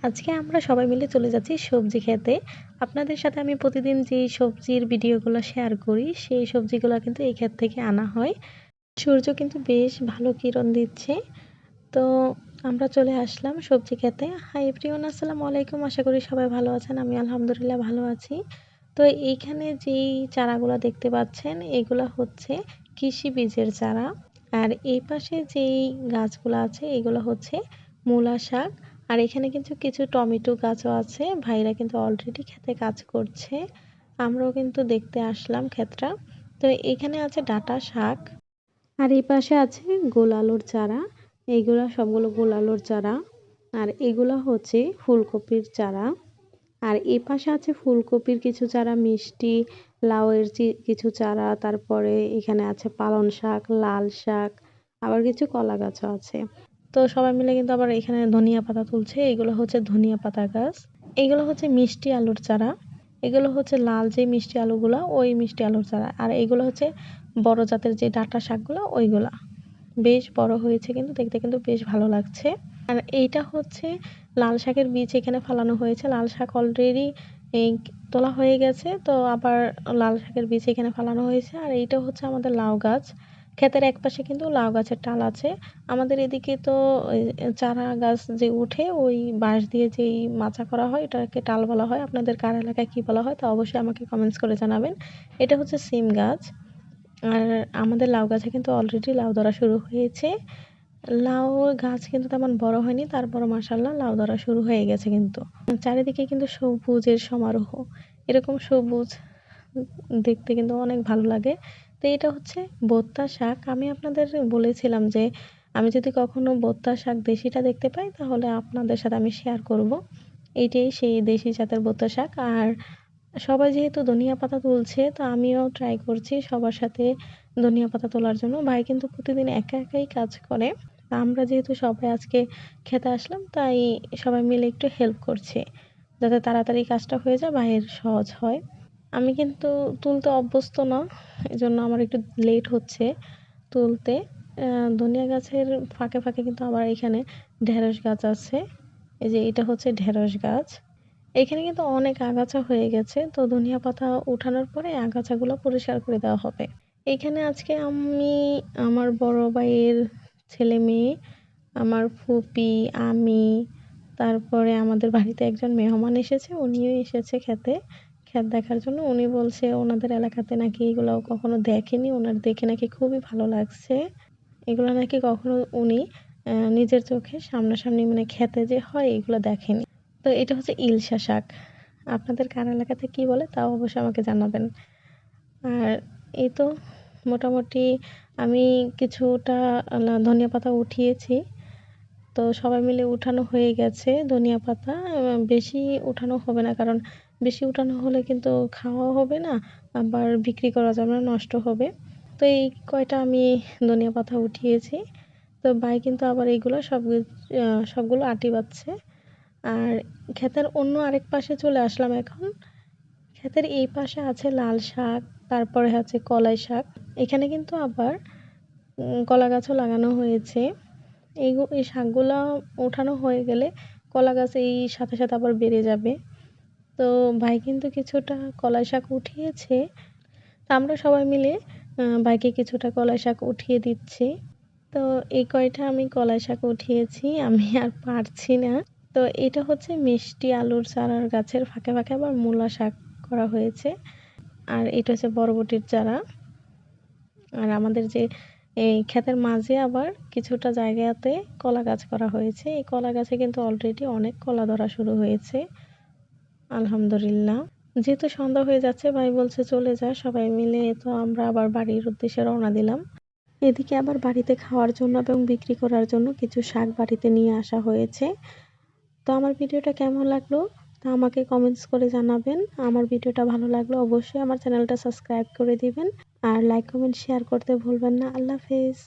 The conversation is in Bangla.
আজকে আমরা সবাই মিলে চলে যাচ্ছি সবজি খেতে। আপনাদের সাথে আমি প্রতিদিন যেই সবজির ভিডিওগুলো শেয়ার করি, সেই সবজিগুলো কিন্তু এই ক্ষেত থেকে আনা হয়। সূর্য কিন্তু বেশ ভালো কিরণ দিচ্ছে। তো আমরা চলে আসলাম সবজি খেতে। হাই এভরিওয়ান, আসসালামু আলাইকুম। আশা করি সবাই ভালো আছেন। আমি আলহামদুলিল্লাহ ভালো আছি। তো এইখানে যেই চারাগুলা দেখতে পাচ্ছেন, এগুলা হচ্ছে কৃষি বীজের চারা। আর এই পাশে যেই গাছগুলা আছে, এগুলো হচ্ছে মূলা শাক। আর এখানে কিন্তু কিছু টমেটো গাছও আছে। ভাইরা কিন্তু অলরেডি ক্ষেতে কাজ করছে। আমরাও কিন্তু দেখতে আসলাম ক্ষেতটা। তো এখানে আছে ডাঁটা শাক। আর এই পাশে আছে গোল আলুর চারা। এইগুলা সবগুলো গোল আলুর চারা। আর এগুলা হচ্ছে ফুলকপির চারা। আর এই পাশে আছে ফুলকপির কিছু চারা, মিষ্টি লাউয়ের কিছু চারা, তারপরে এখানে আছে পালং শাক, লাল শাক, আবার কিছু কলা গাছও আছে। তো সবাই মিলে কিন্তু আবার এখানে ধনিয়া পাতা তুলছে। এগুলো হচ্ছে ধনিয়া পাতা গাছ। এগুলো হচ্ছে মিষ্টি আলুর চারা। এগুলো হচ্ছে লাল যে মিষ্টি আলুগুলা, ওই মিষ্টি আলুর চারা। আর এগুলো হচ্ছে বড় জাতের যে ডাঁটা শাকগুলো, ওইগুলা। বেশ বড় হয়েছে, কিন্তু দেখতে কিন্তু বেশ ভালো লাগছে। আর এইটা হচ্ছে লাল শাকের বীজ এখানে ফেলানো হয়েছে। লাল শাক অলরেডি তোলা হয়ে গেছে, তো আবার লাল শাকের বীজ এখানে ফেলানো হয়েছে। আর এইটা হচ্ছে আমাদের লাউ গাছ। ক্ষেতের একপাশে কিন্তু লাউ গাছের টাল আছে। আমাদের এদিকে তো চারা গাছ যে উঠে ওই বাঁশ দিয়ে যেই মাচা করা হয়, এটাকে টাল বলা হয়। আপনাদের কার এলাকায় কী বলা হয় তা অবশ্যই আমাকে কমেন্টস করে জানাবেন। এটা হচ্ছে সিম গাছ। আর আমাদের লাউ গাছে কিন্তু অলরেডি লাউ ধরা শুরু হয়েছে। লাউ গাছ কিন্তু তেমন বড় হয়নি, তারপরও মাশাআল্লাহ লাউ ধরা শুরু হয়ে গেছে কিন্তু। চারিদিকে কিন্তু সবুজের সমারোহ। এরকম সবুজ দেখতে কিন্তু অনেক ভালো লাগে। তো এটা হচ্ছে বোত্তা শাক। আমি আপনাদের বলেছিলাম যে আমি যদি কখনো বোত্তা শাক দেশিটা দেখতে পাই তাহলে আপনাদের সাথে আমি শেয়ার করব। এইটাই সেই দেশি জাতের বোত্তা শাক। আর সবাই যেহেতু ধনিয়া পাতা তুলছে, তো আমিও ট্রাই করছি সবার সাথে ধনিয়া পাতা তোলার জন্য। ভাই কিন্তু প্রতিদিন একা একাই কাজ করে। আমরা যেহেতু সবাই আজকে খেতে আসলাম, তাই সবাই মিলে একটু হেল্প করছি, যাতে তাড়াতাড়ি কাজটা হয়ে যায়, ভাইয়ের সহজ হয়। আমি কিন্তু তুলতে অভ্যস্ত না, এজন্য আমার একটু লেট হচ্ছে তুলতে। ধনিয়া গাছের ফাঁকে ফাঁকে কিন্তু আবার এখানে ঢেঁড়স গাছ আছে। এই যে এটা হচ্ছে ঢেঁড়স গাছ। এখানে কিন্তু অনেক আগাছা হয়ে গেছে, তো ধনিয়া পাতা উঠানোর পরে আগাছাগুলো পরিষ্কার করে দেওয়া হবে। এখানে আজকে আমি, আমার বড় ভাইয়ের ছেলে মেয়ে, আমার ফুপি, আমি, তারপরে আমাদের বাড়িতে একজন মেহমান এসেছে, উনিও এসেছে খেতে, ক্ষেত দেখার জন্য। উনি বলছে ওনাদের এলাকাতে নাকি এগুলো কখনো দেখেনি, ওনার দেখে নাকি খুবই ভালো লাগছে। এগুলো নাকি কখনো উনি নিজের চোখে সামনাসামনি মানে খেতে যে হয় এগুলো দেখেনি। তো এটা হচ্ছে ইলশা শাক। আপনাদের কার এলাকাতে কী বলে তাও অবশ্যই আমাকে জানাবেন। আর এই তো মোটামুটি আমি কিছুটা ধনিয়া পাতা উঠিয়েছি। তো সবাই মিলে উঠানো হয়ে গেছে ধনিয়া পাতা। বেশি উঠানো হবে না, কারণ বেশি উঠানো হলে কিন্তু খাওয়া হবে না, আবার বিক্রি করা যাবে না, নষ্ট হবে। তো এই কয়টা আমি ধনিয়া পাতা উঠিয়েছি। তো ভাই কিন্তু আবার এইগুলো সবগুলো আটি বাচ্ছে। আর ক্ষেতের অন্য আরেক পাশে চলে আসলাম এখন। ক্ষেতের এই পাশে আছে লাল শাক, তারপরে আছে কলাই শাক। এখানে কিন্তু আবার কলা গাছও লাগানো হয়েছে। এই শাকগুলা ওঠানো হয়ে গেলে কলা গাছ এই সাথে সাথে আবার বেড়ে যাবে। তো ভাই কিন্তু কিছুটা কলাই শাক উঠিয়েছে। তো আমরা সবাই মিলে ভাইকে কিছুটা কলাই শাক উঠিয়ে দিচ্ছি। তো এই কয়টা আমি কলাই শাক উঠিয়েছি, আমি আর পারছি না। তো এটা হচ্ছে মিষ্টি আলুর চারার গাছের ফাঁকে ফাঁকে আবার মূলা শাক করা হয়েছে। আর এটা হচ্ছে বরবটির চারা। আর আমাদের যে এই ক্ষেতের মাঝে আবার কিছুটা জায়গাতে কলা গাছ করা হয়েছে। এই কলা গাছে কিন্তু অলরেডি অনেক কলা ধরা শুরু হয়েছে, আলহামদুলিল্লাহ। যেহেতু সন্ধ্যা হয়ে যাচ্ছে, ভাই বলছে চলে যা, সবাই মিলে তো আমরা আবার বাড়ির উদ্দেশ্যে রওনা দিলাম। এদিকে আবার বাড়িতে খাওয়ার জন্য এবং বিক্রি করার জন্য কিছু শাক বাড়িতে নিয়ে আসা হয়েছে। তো আমার ভিডিওটা কেমন লাগলো তা আমাকে কমেন্টস করে জানাবেন। আমার ভিডিওটা ভালো লাগলে অবশ্যই আমার চ্যানেলটা সাবস্ক্রাইব করে দিবেন। আর লাইক কমেন্ট শেয়ার করতে ভুলবেন না। আল্লাহ হাফেজ।